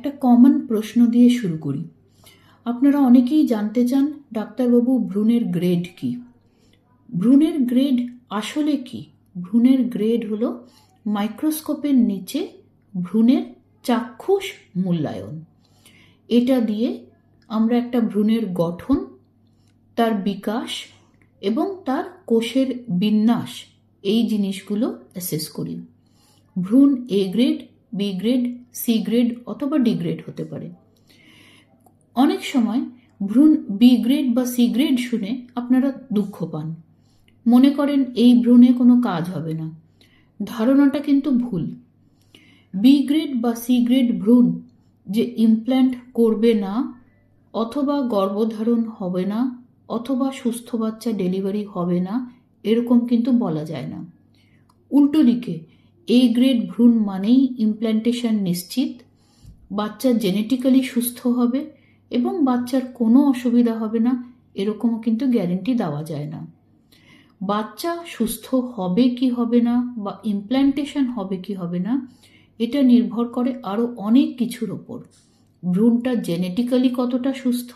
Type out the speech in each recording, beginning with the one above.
একটা কমন প্রশ্ন দিয়ে শুরু করি। আপনারা অনেকেই জানতে চান, ডাক্তারবাবু ভ্রূণের গ্রেড কি? ভ্রূণের গ্রেড আসলে কি? ভ্রূণের গ্রেড হলো মাইক্রোস্কোপের নিচে ভ্রূণের চাক্ষুষ মূল্যায়ন। এটা দিয়ে আমরা একটা ভ্রূণের গঠন, তার বিকাশ এবং তার কোষের বিন্যাস, এই জিনিসগুলো অ্যাসেস করি। ভ্রূণ A grade, B grade, C grade অথবা ডি গ্রেড হতে পারে। অনেক সময় ভ্রূণ বি গ্রেড বা সি গ্রেড শুনে আপনারা দুঃখ পান, মনে করেন এই ভ্রূণে কোনো কাজ হবে না। ধারণাটা কিন্তু ভুল। বি গ্রেড বা সি গ্রেড ভ্রূণ যে ইমপ্ল্যান্ট করবে না, অথবা গর্ভধারণ হবে না, অথবা সুস্থ বাচ্চা ডেলিভারি হবে না, এরকম কিন্তু বলা যায় না। উল্টো দিকে এ গ্রেড ভ্রূণ মানেই ইমপ্ল্যান্টেশন নিশ্চিত, বাচ্চা জেনেটিক্যালি সুস্থ হবে এবং বাচ্চার কোনো অসুবিধা হবে না, এরকমও কিন্তু গ্যারেন্টি দেওয়া যায় না। বাচ্চা সুস্থ হবে কি হবে না বা ইমপ্ল্যান্টেশন হবে কি হবে না, এটা নির্ভর করে আরও অনেক কিছুর ওপর। ভ্রূণটা জেনেটিক্যালি কতটা সুস্থ,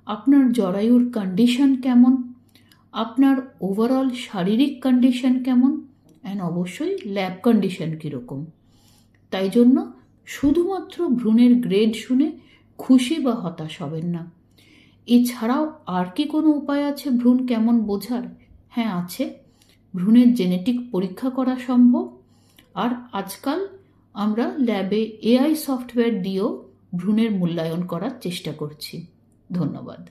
আপনার জরায়ুর কন্ডিশন কেমন, আপনার ওভারঅল শারীরিক কন্ডিশন কেমন, অ্যান্ড অবশ্যই ল্যাব কন্ডিশন কীরকম। তাই জন্য শুধুমাত্র ভ্রূণের গ্রেড শুনে খুশি বা হতাশ হবেন না। এছাড়াও আর কি কোনো উপায় আছে ভ্রূণ কেমন বোঝার? হ্যাঁ আছে, ভ্রূণের জেনেটিক পরীক্ষা করা সম্ভব। আর আজকাল আমরা ল্যাবে এআই সফটওয়্যার দিয়েও ভ্রূণের মূল্যায়ন করার চেষ্টা করছি। ধন্যবাদ।